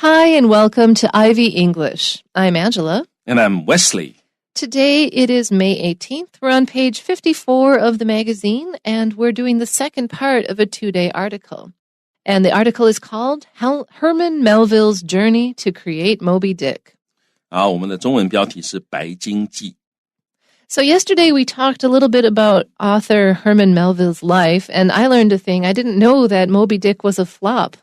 Hi, and welcome to Ivy English. I'm Angela. And I'm Wesley. Today it is May 18th. We're on page 54 of the magazine, and we're doing the second part of a two-day article. And the article is called Herman Melville's Journey to Create Moby-Dick. 好，我们的中文标题是《白鲸记》。So yesterday we talked a little bit about author Herman Melville's life, and I learned a thing. I didn't know that Moby-Dick was a flop.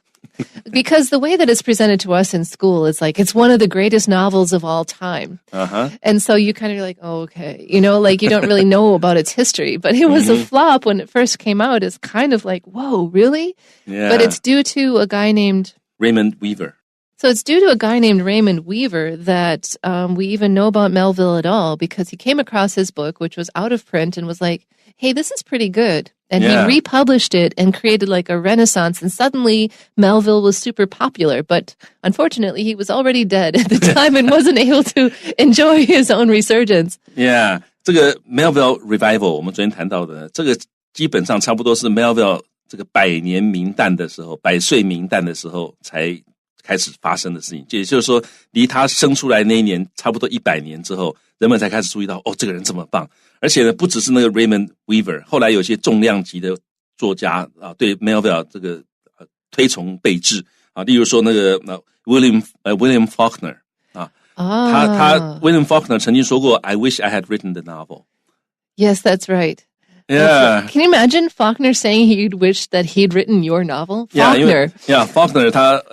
Because the way that it's presented to us in school is like it's one of the greatest novels of all time. Uh-huh. And so you kind of like, oh, okay. You know, like you don't really know about its history. But it was a flop when it first came out. It's kind of like, whoa, really? Yeah. But it's due to a guy named... Raymond Weaver. So it's due to a guy named Raymond Weaver that we even know about Melville at all because he came across his book, which was out of print, and was like, hey, this is pretty good. And he republished it and created like a renaissance. And suddenly Melville was super popular. But unfortunately, he was already dead at the time and wasn't able to enjoy his own resurgence. Yeah, 这个 Melville Revival 我们昨天谈到的，这个基本上差不多是 Melville 这个100年冥诞的时候，100岁冥诞的时候才开始发生的事情。也就是说，离他生出来那一年差不多100年之后，人们才开始注意到，哦，这个人这么棒。而且呢，不只是那个 Raymond Weaver， 后来有些重量级的作家啊，对 Melville 这个推崇备至啊，例如说那个William Faulkner 啊，他 William Faulkner 曾经说过 ，I wish I had written the novel. Yes, that's right. Yeah. Can you imagine Faulkner saying he'd wish that he'd written your novel? Faulkner. Yeah, Faulkner 他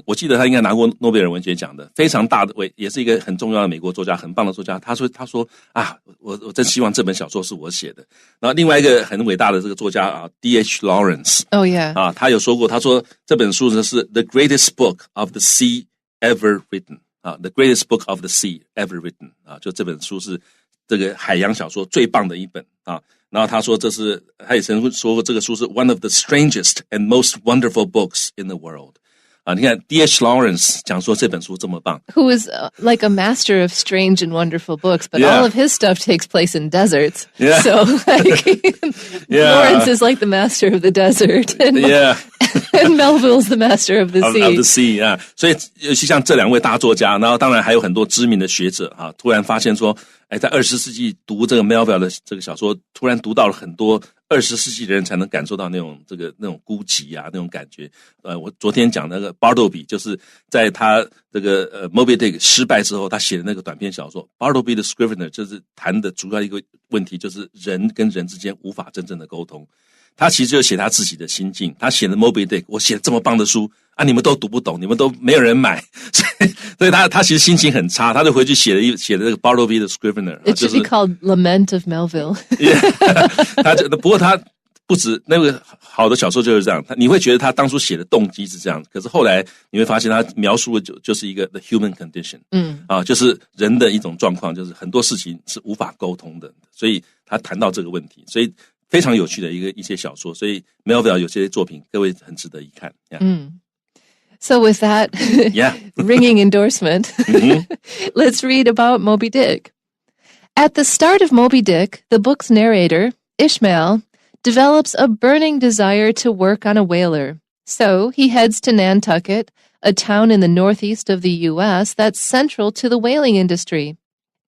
我记得他应该拿过诺贝尔文学奖的，非常大的也是一个很重要的美国作家，很棒的作家。他说啊，我真希望这本小说是我写的。然后另外一个很伟大的这个作家啊 ，D.H. Lawrence. Oh yeah. 啊，他有说过，他说这本书呢是 the greatest book of the sea ever written. 啊 ，the greatest book of the sea ever written. 啊，就这本书是这个海洋小说最棒的一本啊。然后他说他也曾说过这个书是 one of the strangest and most wonderful books in the world. 啊，你看 D.H. Lawrence 讲说这本书这么棒 Who is like a master of strange and wonderful books, but all of his stuff takes place in deserts. Yeah. So like Lawrence is like the master of the desert. And, and Melville's the master of the sea. Of the sea, 啊，所以尤其像这两位大作家，然后当然还有很多知名的学者啊，突然发现说，哎，在20世纪读这个 Melville 的这个小说，突然读到了很多20世纪的人才能感受到那种孤寂啊，那种感觉。我昨天讲那个 Bartleby， 就是在他这个Moby-Dick 失败之后，他写的那个短篇小说 Bartleby the Scrivener， 就是谈的主要一个问题就是人跟人之间无法真正的沟通。他其实就写他自己的心境，他写的 Moby-Dick， 我写了这么棒的书啊，你们都读不懂，你们都没有人买，所以他其实心情很差，他就回去写了这个 Bartleby the Scrivener。 It should be called Lament of Melville. 不过他不止那个好的小说就是这样，你会觉得他当初写的动机是这样，可是后来你会发现他描述的就是一个 the human condition， 啊，就是人的一种状况，就是很多事情是无法沟通的，所以他谈到这个问题，所以非常有趣的一些小说，所以 Melville 有些作品各位很值得一看。So with that ringing endorsement, let's read about Moby-Dick. At the start of Moby-Dick, the book's narrator, Ishmael, develops a burning desire to work on a whaler. So he heads to Nantucket, a town in the northeast of the U.S. that's central to the whaling industry.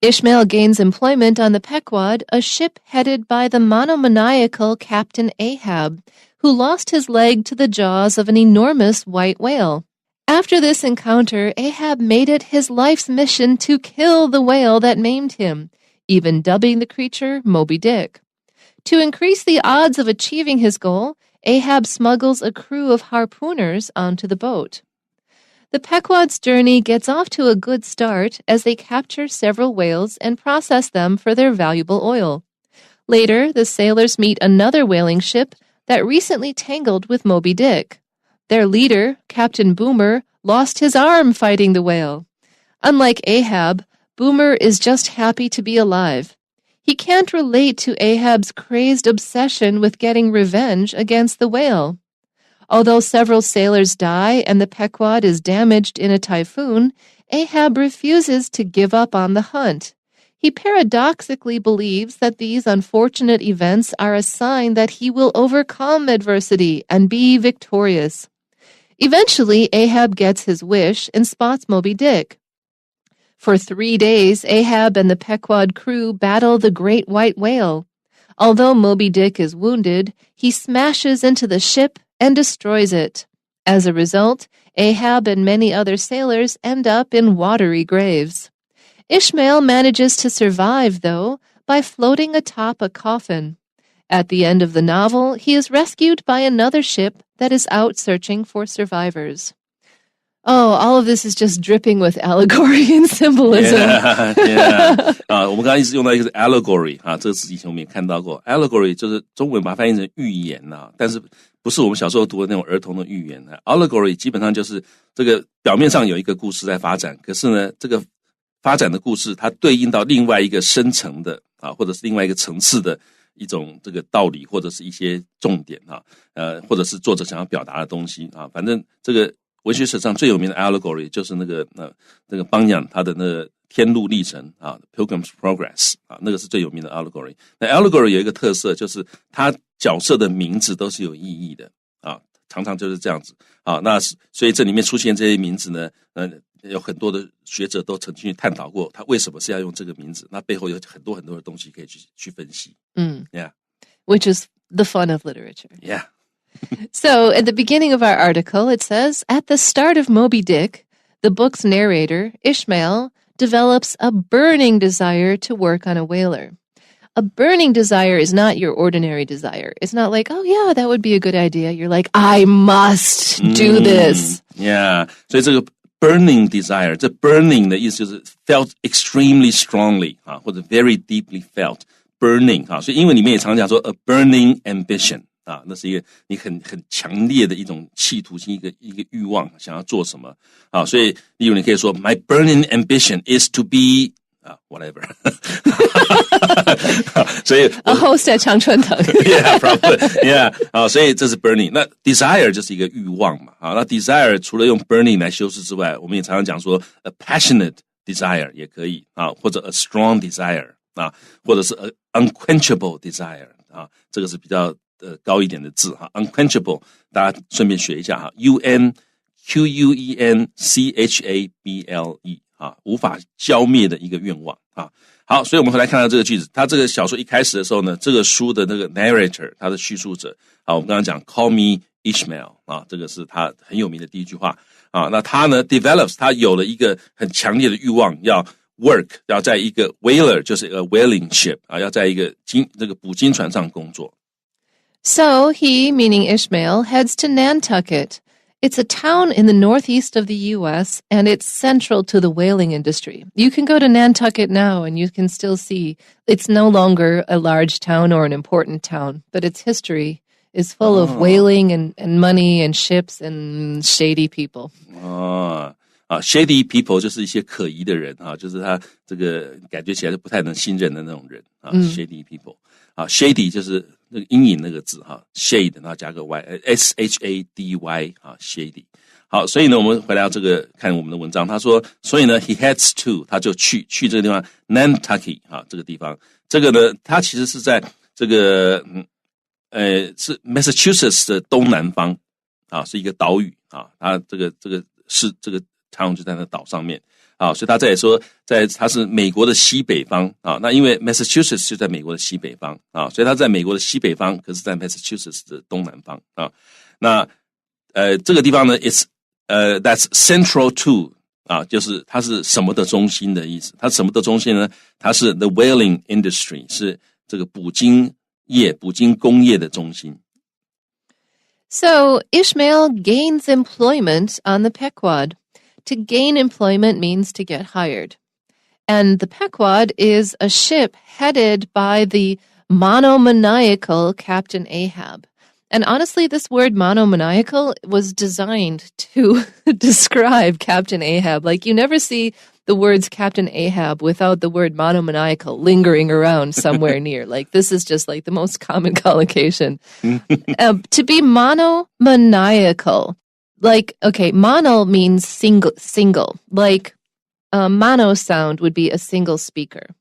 Ishmael gains employment on the Pequod, a ship headed by the monomaniacal Captain Ahab, who lost his leg to the jaws of an enormous white whale. After this encounter, Ahab made it his life's mission to kill the whale that maimed him, even dubbing the creature Moby-Dick. To increase the odds of achieving his goal, Ahab smuggles a crew of harpooners onto the boat. The Pequod's journey gets off to a good start as they capture several whales and process them for their valuable oil. Later, the sailors meet another whaling ship that recently tangled with Moby-Dick. Their leader, Captain Boomer, lost his arm fighting the whale. Unlike Ahab, Boomer is just happy to be alive. He can't relate to Ahab's crazed obsession with getting revenge against the whale. Although several sailors die and the Pequod is damaged in a typhoon, Ahab refuses to give up on the hunt. He paradoxically believes that these unfortunate events are a sign that he will overcome adversity and be victorious. Eventually, Ahab gets his wish and spots Moby-Dick. For 3 days, Ahab and the Pequod crew battle the great white whale. Although Moby-Dick is wounded, he smashes into the ship and destroys it. As a result, Ahab and many other sailors end up in watery graves. Ishmael manages to survive, though, by floating atop a coffin. At the end of the novel, he is rescued by another ship that is out searching for survivors. Oh, all of this is just dripping with allegory and symbolism. Yeah. 我们刚刚一直用到一个 allegory 这个词以前我们也看到过。allegory 就是中文把它翻译成寓言但是不是我们小时候读的那种儿童的寓言。allegory 基本上就是这个表面上有一个故事在发展，可是呢，这个发展的故事它对应到另外一个深层的或者是另外一个层次的一种这个道理，或者是一些重点或者是作者想要表达的东西反正这个文学史上最有名的 allegory 就是那个邦扬他的那个天路历程Pilgrim's Progress 那个是最有名的 allegory。那 allegory 有一个特色，就是它角色的名字都是有意义的常常就是这样子那所以这里面出现这些名字呢有很多的学者都曾经去探讨过他为什么是要用这个名字，那背后有很多很多的东西可以去分析。Yeah. Which is the fun of literature. Yeah. So, at the beginning of our article, it says, at the start of Moby-Dick, the book's narrator, Ishmael, develops a burning desire to work on a whaler. A burning desire is not your ordinary desire. It's not like, oh yeah, that would be a good idea. You're like, I must do this. Yeah. 所以这个 burning desire, 这 burning 的意思就是 felt extremely strongly 或者 very deeply felt. Burning 所以英文里面也常讲说 a burning ambition。那是一个你很强烈的一种企图心，一个欲望，想要做什么所以例如你可以说 My burning ambition is to be whatever 所以 a host at 常春藤Yeah, probably. Yeah 所以这是 burning。 那 desire 就是一个欲望嘛那 desire 除了用 burning 来修饰之外，我们也常常讲说 a passionate desire 也可以或者 a strong desire 或者是 a unquenchable desire 这个是比较高一点的字unquenchable 大家顺便学一下unquenchable 无法浇灭的一个愿望好，所以我们回来看到这个句子，他这个小说一开始的时候呢，这个书的那个 narrator 他的叙述者我们刚刚讲 call me Ishmael 这个是他很有名的第一句话那他呢 develops 他有了一个很强烈的欲望要 work 要在一个 whaler 就是一个 whaling ship 要在一个这个捕鲸船上工作。So he, meaning Ishmael, heads to Nantucket. It's a town in the northeast of the U.S., and it's central to the whaling industry. You can go to Nantucket now, and you can still see it's no longer a large town or an important town, but its history is full of whaling and money and ships and shady people. Shady people 就是一些可疑的人就是他这个感觉起来就不太能信任的那种人shady people shady 就是那个阴影那个字shade 然后加个 y shady shady 好，所以呢我们回来到这个看我们的文章，他说所以呢 he heads to 他就去这个地方 Nantucket 这个地方，这个呢他其实是在这个是 Massachusetts 的东南方是一个岛屿他这个是这个town 就在那岛上面所以他这里说他是美国的西北方那因为 Massachusetts 就在美国的西北方所以他在美国的西北方，可是在 Massachusetts 的东南方那这个地方呢 it's that's central to 就是它是什么的中心的意思。它什么的中心呢？它是 the whaling industry 是这个捕鲸工业的中心。So Ishmael gains employment on the Pequod. To gain employment means to get hired. And the Pequod is a ship headed by the monomaniacal Captain Ahab. And honestly, this word monomaniacal was designed to describe Captain Ahab. Like, you never see the words Captain Ahab without the word monomaniacal lingering around somewhere near. Like, this is just like the most common collocation. To be monomaniacal. Like, okay, mono means single. Like, mono sound would be a single speaker.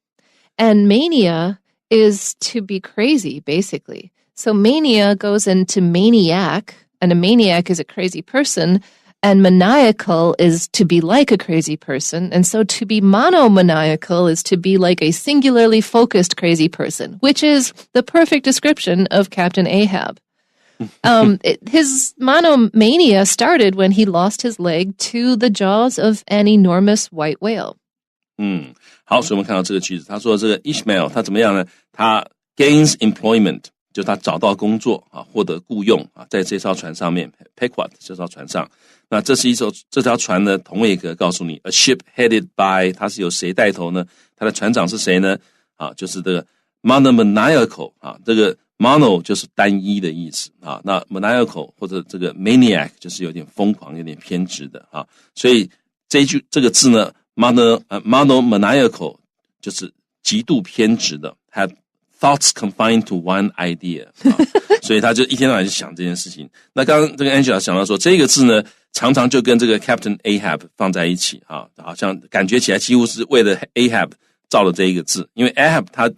And mania is to be crazy, basically. So mania goes into maniac, and a maniac is a crazy person, and maniacal is to be like a crazy person, and so to be monomaniacal is to be like a singularly focused crazy person, which is the perfect description of Captain Ahab. His monomania started when he lost his leg to the jaws of an enormous white whale. 好，所以我们看到这个句子，他说这个 Ishmael 他怎么样呢？他 gains employment， 就他找到工作啊，获得雇用啊，在这艘船上面 Pequot 这艘船上。那这条船呢，同位格告诉你 a ship headed by， 它是由谁带头呢？它的船长是谁呢？啊，就是这个 monomaniacal 啊，这个 mono 就是单一的意思啊，那 maniacal 或者这个 maniac 就是有点疯狂、有点偏执的啊，所以这个字呢 monomaniacal 就是极度偏执的 ，had thoughts confined to one idea 啊，所以他就一天到晚就想这件事情。那刚刚这个 Angela 想到说，这个字呢，常常就跟这个 Captain Ahab 放在一起啊，好像感觉起来几乎是为了 Ahab 造了这一个字，因为 Ahab 他的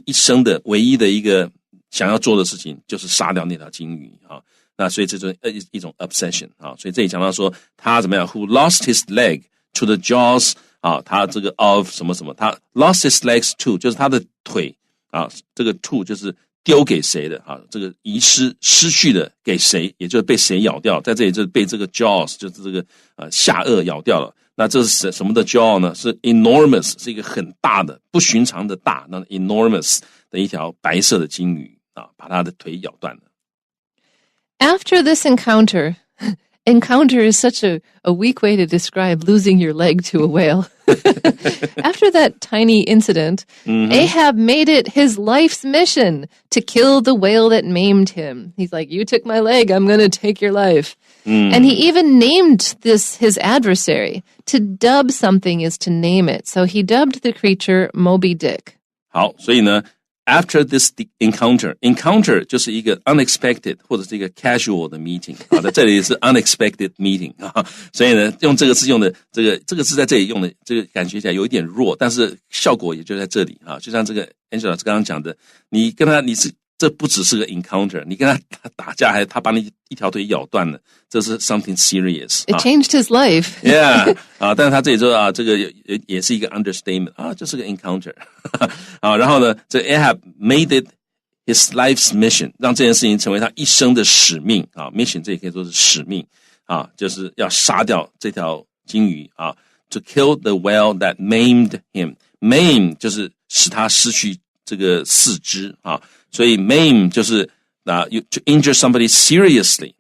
一生的唯一的一个想要做的事情就是杀掉那条鲸鱼啊，那所以这就是一种 obsession 啊，所以这里讲到说他怎么样 ，who lost his leg to the jaws 啊，他这个 of 什么什么，他 lost his legs to 就是他的腿啊，这个 to 就是丢给谁的啊，这个失去的给谁，也就是被谁咬掉，在这里就是被这个 jaws 就是这个下颚咬掉了。那这是什么的 jaw 呢？是 enormous， 是一个很大的不寻常的大，那 enormous 的一条白色的鲸鱼啊，把他的腿咬断了。After this encounter is such a weak way to describe losing your leg to a whale. After that tiny incident, Ahab made it his life's mission to kill the whale that maimed him. He's like, you took my leg, I'm going to take your life. And he even named his adversary. To dub something is to name it. So he dubbed the creature Moby-Dick. 好，所以呢 After this encounter 就是一个 unexpected 或者是一个 casual 的 meeting 好的，这里是 unexpected meeting 啊，所以呢，用这个字用的这个字在这里用的这个感觉起来有一点弱，但是效果也就在这里啊，就像这个 Angela 老师刚刚讲的，这不只是个 encounter， 你跟他打架还他把你一条腿咬断了，这是 something serious。 It changed his life. Yeah 啊，但是他这里说啊，这个也是一个 understatement 啊，就是个 encounter 啊，然后呢，这 Ahab made it his life's mission， 让这件事情成为他一生的使命啊 ，mission 这也可以说是使命啊，就是要杀掉这条鲸鱼啊 ，to kill the whale that maimed him。maim 就是使他失去这个四肢啊。所以 maim 就是to injure somebody seriously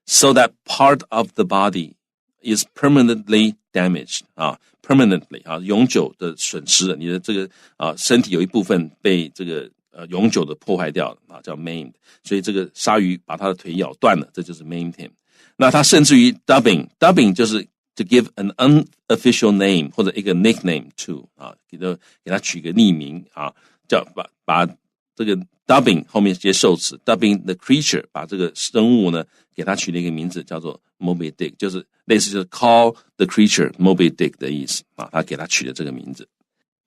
so that part of the body is permanently damaged permanently 永久的损失了，你的这个身体有一部分被这个永久的破坏掉了叫 maimed， 所以这个鲨鱼把他的腿咬断了，这就是 maimed him。那他甚至于 dubbing 就是 to give an unofficial name 或者一个 nickname to 给他取个匿名叫把这个 dubbing 后面接受词 dubbing the creature 把这个生物呢给它取了一个名字叫做 Moby-Dick， 就是类似就是 call the creature Moby-Dick 的意思他给它取了这个名字。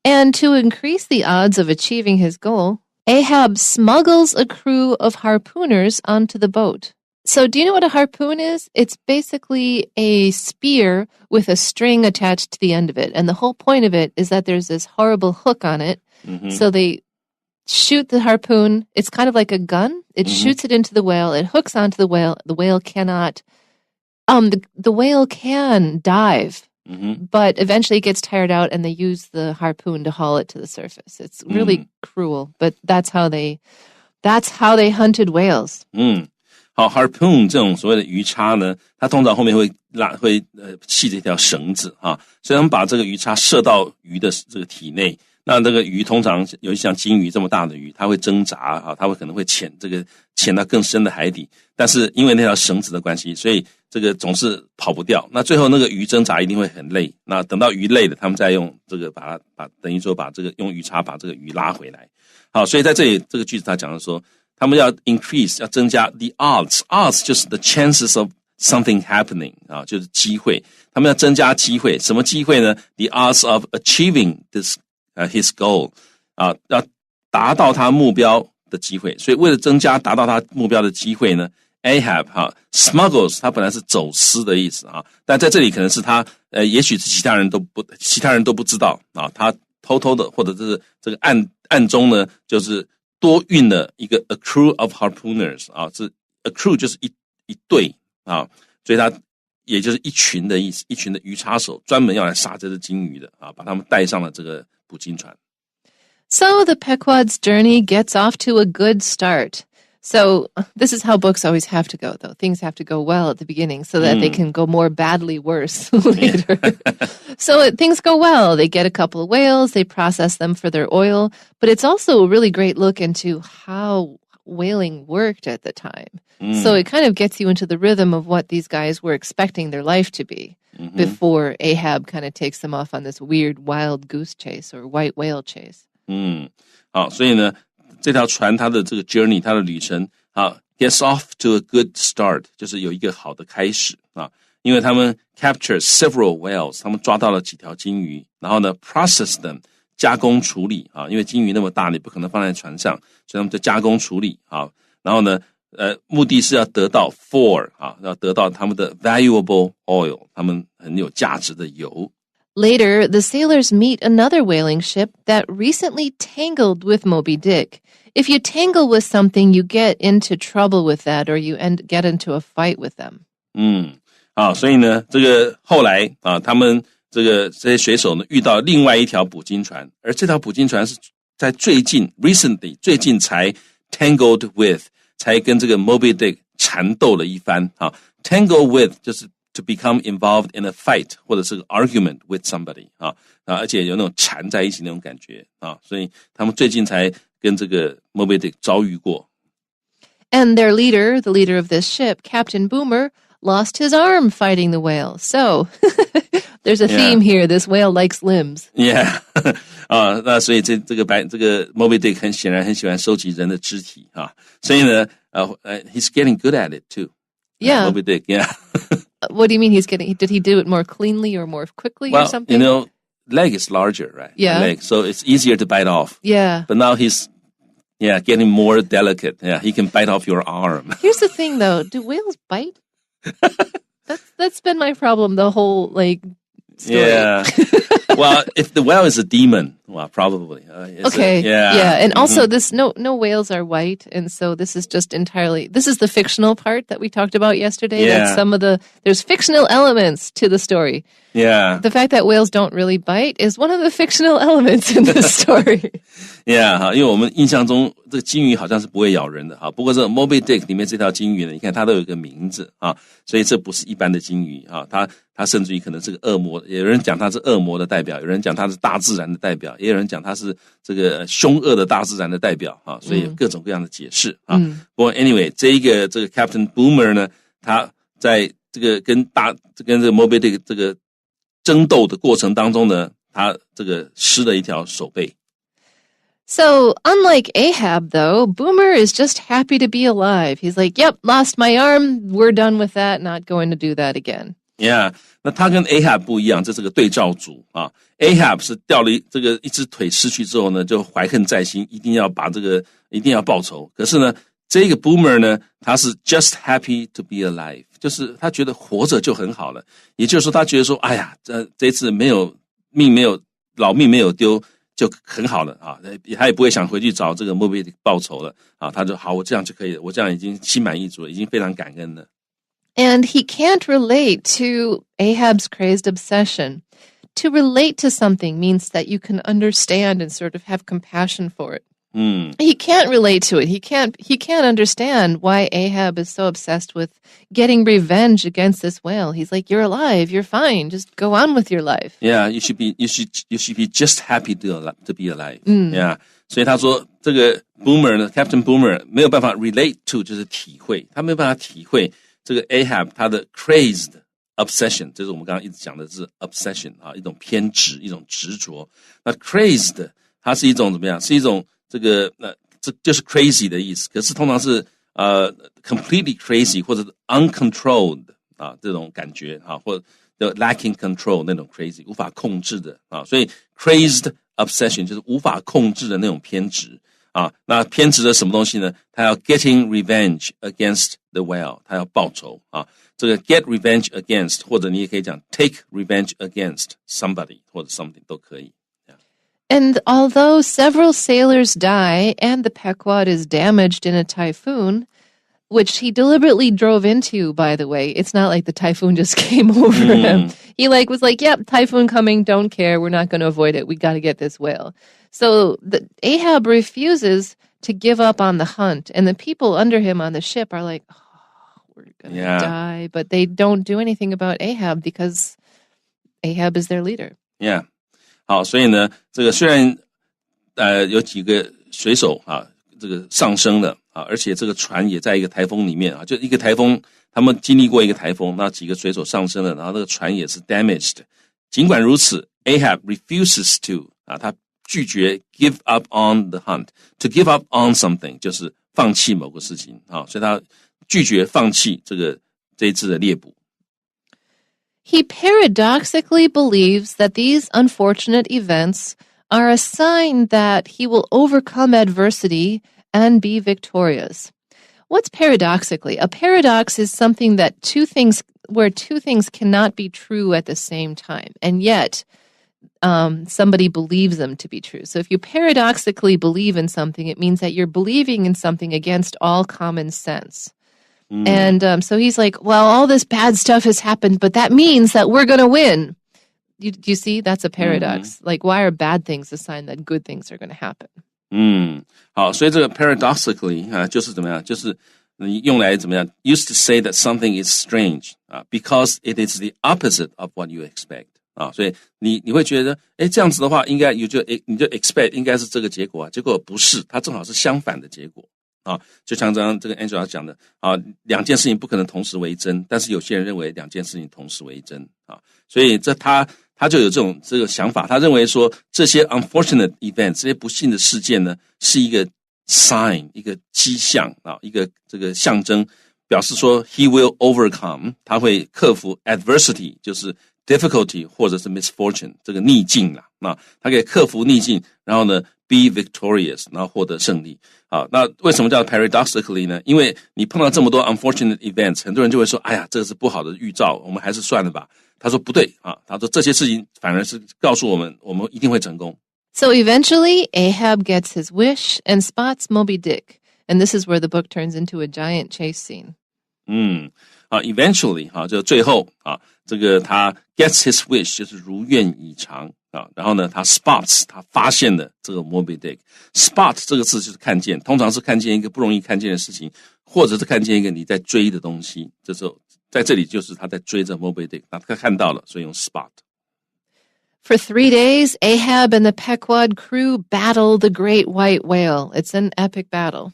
And to increase the odds of achieving his goal, Ahab smuggles a crew of harpooners onto the boat. So do you know what a harpoon is? It's basically a spear with a string attached to the end of it. And the whole point of it is that there's this horrible hook on it. So they shoot the harpoon. It's kind of like a gun. It shoots it into the whale. It hooks onto the whale. The whale cannot, the whale can dive, but eventually it gets tired out and they use the harpoon to haul it to the surface. It's really cruel, but that's how they hunted whales. 好 harpoon 这种所谓的鱼叉呢，它通常后面会系着一条绳子所以他们把这个鱼叉射到鱼的这个体内。那这个鱼通常尤其像鲸鱼这么大的鱼，它会挣扎它会可能会潜到更深的海底，但是因为那条绳子的关系，所以这个总是跑不掉。那最后那个鱼挣扎一定会很累，那等到鱼累了，他们再用这个等于说把这个用鱼叉把这个鱼拉回来。好，所以在这里这个句子他讲的说，他们要 increase 要增加 the odds 就是 the chances of something happening 就是机会，他们要增加机会，什么机会呢？ the odds of achieving his goal 要达到他目标的机会，所以为了增加达到他目标的机会呢 Ahab 哈 smuggles 它本来是走私的意思啊，但在这里可能是他也许是其他人都不知道啊，他偷偷的或者是这个暗中呢就是多运了一个 a crew of harpooners 啊，是 a crew 就是一队啊，所以他也就是一群的意思，一群的鱼叉手专门要来杀这只金鱼的啊，把他们带上了这个捕鲸船。So the Pequod's journey gets off to a good start. So this is how books always have to go, though. Things have to go well at the beginning so that they can go more badly worse later. So things go well. They get a couple of whales. They process them for their oil. But it's also a really great look into how whaling worked at the time. So it kind of gets you into the rhythm of what these guys were expecting their life to be before Ahab kind of takes them off on this weird wild goose chase or white whale chase. 好，所以呢这条船它的这个 journey 它的旅程啊 gets off to a good start 就是有一个好的开始啊，因为他们 capture several whales 他们抓到了几条金鱼，然后呢 process them 加工处理啊，因为金鱼那么大你不可能放在船上，所以他们就加工处理啊，然后呢目的是要得到 for 啊，要得到他们的 valuable oil 他们很有价值的油。Later, the sailors meet another whaling ship that recently tangled with Moby-Dick. If you tangle with something, you get into trouble with that, or you get into a fight with them. 所以呢，这个后来啊，他们这些水手呢遇到另外一条捕鲸船，而这条捕鲸船是在最近 最近才 tangled with， 才跟这个 Moby-Dick 缠斗了一番啊。Tangle with 就是to become involved in a fight 或者是个 argument with somebody 啊，而且有那种缠在一起那种感觉啊，所以他们最近才跟这个 Moby-Dick 遭遇过。And their leader, the leader of this ship, Captain Boomer, lost his arm fighting the whale. So there's a theme here. This whale likes limbs. Yeah. 那所以这个 Moby-Dick 很显然很喜欢收集人的肢体啊，所以呢he's getting good at it too. Yeah. Moby-Dick, yeah. What do you mean did he do it more cleanly or more quickly or something? You know, leg is larger, right? Yeah. Leg, so it's easier to bite off. Yeah. But now he's getting more delicate. Yeah, he can bite off your arm. Here's the thing though, do whales bite? That's been my problem the whole story. Yeah. Well, if the whale is a demon, well, probably. Okay. And also no whales are white, and so this is just entirely, this is the fictional part that we talked about yesterday. Yeah. That there's fictional elements to the story. Yeah. The fact that whales don't really bite is one of the fictional elements in this story. Yeah, 因为我们印象中这个金鱼好像是不会咬人的哈，不过这个 Moby-Dick 里面这条金鱼呢，你看它都有一个名字啊，所以这不是一般的金鱼啊，它甚至于可能是个恶魔，有人讲它是恶魔的代表，有人讲它是大自然的代表，也有人讲它是这个凶恶的大自然的代表啊，所以有各种各样的解释啊。不过 anyway， 这个 Captain Boomer 呢，他在这个跟这个 Moby-Dick 这个争斗的过程当中呢，他这个失了一条手背。So, unlike Ahab, though, Boomer is just happy to be alive. He's like, yep, lost my arm, we're done with that, not going to do that again. Yeah, 那他跟 Ahab 不一样，这是个对照组啊。Ahab 是掉了一只腿失去之后呢，就怀恨在心，一定要报仇。可是呢，这个 Boomer 呢，他是 just happy to be alive， 就是他觉得活着就很好了。也就是说，他觉得说，哎呀，这次老命没有丢。就很好了啊，他也不会想回去找这个 Moby-Dick 报仇了啊，他就好，我这样就可以了，我这样已经心满意足了，已经非常感恩了。And he can't relate to Ahab's crazed obsession. To relate to something means that you can understand and sort of have compassion for it. He can't relate to it. He can't understand why Ahab is so obsessed with getting revenge against this whale. He's like, you're alive, you're fine, just go on with your life. Yeah, you should be just happy to be alive. Yeah. 所以他说这个 Boomer 呢 Captain Boomer 没有办法 relate to 就是体会，他没有办法体会这个 Ahab 他的 crazed obsession， 这是我们刚刚一直讲的是 obsession 啊，一种偏执，一种执着。那 crazed 它是一种怎么样？是一种这就是 crazy 的意思，可是通常是completely crazy 或者 uncontrolled 啊这种感觉啊，或者 lacking control 那种 crazy 无法控制的啊，所以 crazed obsession 就是无法控制的那种偏执啊，那偏执的什么东西呢？他要 getting revenge against the whale， 他要报仇啊。这个 get revenge against， 或者你也可以讲 take revenge against somebody 或者 something 都可以。And although several sailors die and the Pequod is damaged in a typhoon, which he deliberately drove into, by the way, it's not like the typhoon just came over him. He was like, yep, typhoon coming, don't care, we're not going to avoid it, we got to get this whale. So Ahab refuses to give up on the hunt, and the people under him on the ship are like, oh, we're going to die, but they don't do anything about Ahab because Ahab is their leader. Yeah. 好，所以呢，这个虽然有几个水手啊，这个上升了啊，而且这个船也在一个台风里面啊，就一个台风，他们经历过一个台风，那几个水手上升了，然后那个船也是 damaged。尽管如此 ，Ahab refuses to 啊，他拒绝 give up on the hunt。To give up on something 就是放弃某个事情啊，所以他拒绝放弃这一次的猎捕。He paradoxically believes that these unfortunate events are a sign that he will overcome adversity and be victorious. What's paradoxically? A paradox is something that two things cannot be true at the same time, and yet somebody believes them to be true. So if you paradoxically believe in something, it means that you're believing in something against all common sense. And so he's like, well, all this bad stuff has happened, but that means that we're going to win. Do you see? That's a paradox. Like, why are bad things a sign that good things are going to happen? 好，所以这个 paradoxically 啊，就是怎么样？就是你用来怎么样 ？Used to say that something is strange 啊 ，because it is the opposite of what you expect 啊，所以你会觉得，这样子的话，应该你就 expect 应该是这个结果啊，结果不是，它正好是相反的结果。啊，就像刚刚这个 Angela 讲的啊，两件事情不可能同时为真，但是有些人认为两件事情同时为真啊，所以他就有这个想法，他认为说这些 unfortunate events 这些不幸的事件呢，是一个 sign 一个迹象啊，一个这个象征，表示说 he will overcome 他会克服 adversity 就是 difficulty 或者是 misfortune 这个逆境啦，那他可以克服逆境，然后呢 be victorious 然后获得胜利。好，那为什么叫 paradoxically 呢？因为你碰到这么多 unfortunate events， 很多人就会说，哎呀，这个是不好的预兆，我们还是算了吧。他说不对啊，他说这些事情反而是告诉我们一定会成功。So eventually, Ahab gets his wish and spots Moby-Dick, and this is where the book turns into a giant chase scene. Eventually 就最后啊，这个他 gets his wish 就是如愿以偿。然后呢，他 spots 他发现了这个 Moby-Dick。spot 这个字就是看见，通常是看见一个不容易看见的事情，或者是看见一个你在追的东西。这时候在这里就是他在追着 Moby-Dick， 那他看到了，所以用 spot。For 3 days, Ahab and the Pequod crew battle the great white whale. It's an epic battle.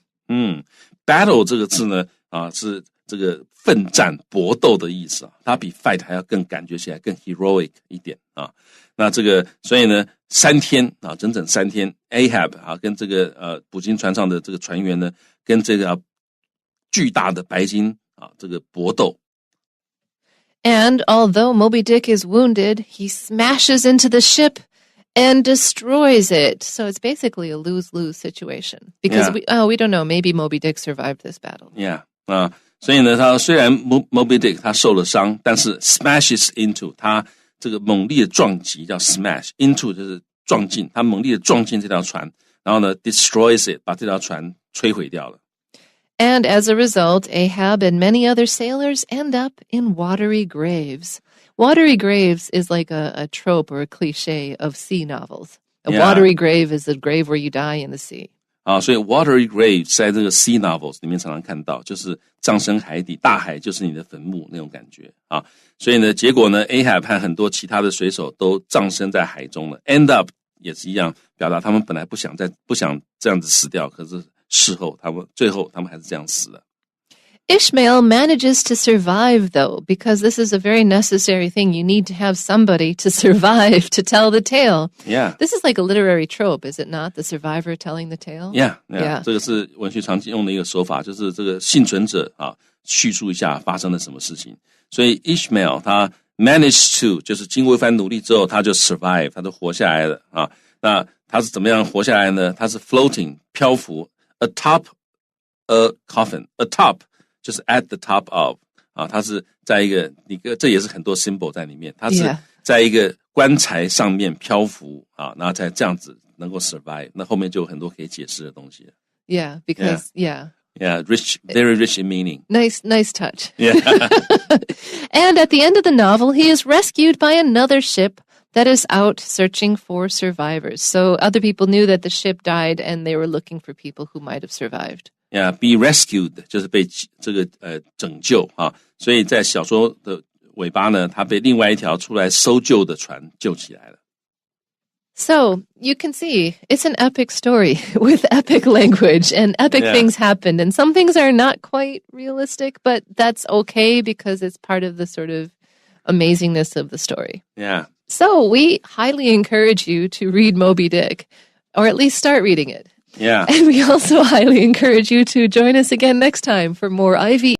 Battle 这个字呢，是这个奋战搏斗的意思啊，它比 fight 还要更感觉起来更 heroic 一点啊。那这个所以呢3天啊，整整3天 Ahab 啊跟这个捕鲸船上的这个船员呢，跟这个巨大的白鲸啊这个搏斗。And although Moby-Dick is wounded, he smashes into the ship and destroys it. So it's basically a lose-lose situation. Because we don't know, maybe Moby-Dick survived this battle. Yeah. 所以呢，他虽然 Moby-Dick 他受了伤，但是 smashes into 他这个猛烈的撞击叫 smash into 就是撞进，他猛烈的撞进这条船，然后呢 destroys it 把这条船摧毁掉了。And as a result, Ahab and many other sailors end up in watery graves. Watery graves is like a trope or a cliche of sea novels. A watery grave is a grave where you die in the sea. 所以 watery grave 在这个 sea novels 里面常常看到，就是葬身海底，大海就是你的坟墓那种感觉啊。所以呢，结果呢 ，Ahab 和很多其他的水手都葬身在海中了。End up 也是一样，表达他们本来不想这样子死掉，可是事后最后他们还是这样死了。Ishmael manages to survive, though, because this is a very necessary thing. You need to have somebody to survive to tell the tale. Yeah. This is like a literary trope, is it not? The survivor telling the tale? Yeah. 这个是文学常用的一个说法，就是这个幸存者啊，叙述一下发生了什么事情。所以 Ishmael 他 managed to 就是经过一番努力之后，他就 survive， 他就活下来了啊。那他是怎么样活下来呢？他是 floating 漂浮 atop a coffin. Atop 就是 at the top of 啊，他是在一个这也是很多 symbol 在里面，他是在一个棺材上面漂浮啊，然后才这样子能够 survive。那后面就有很多可以解释的东西。Yeah, because Yeah, rich, very rich in meaning. Nice touch. Yeah. And at the end of the novel, he is rescued by another ship that is out searching for survivors. So other people knew that the ship died and they were looking for people who might have survived. Yeah, be rescued 就是被这个拯救啊，所以在小说的尾巴呢，他被另外一条出来搜救的船救起来了。So you can see it's an epic story with epic language and epic things happened. And some things are not quite realistic, but that's okay because it's part of the sort of amazingness of the story. Yeah. So we highly encourage you to read Moby-Dick, or at least start reading it. Yeah. And we also highly encourage you to join us again next time for more Ivy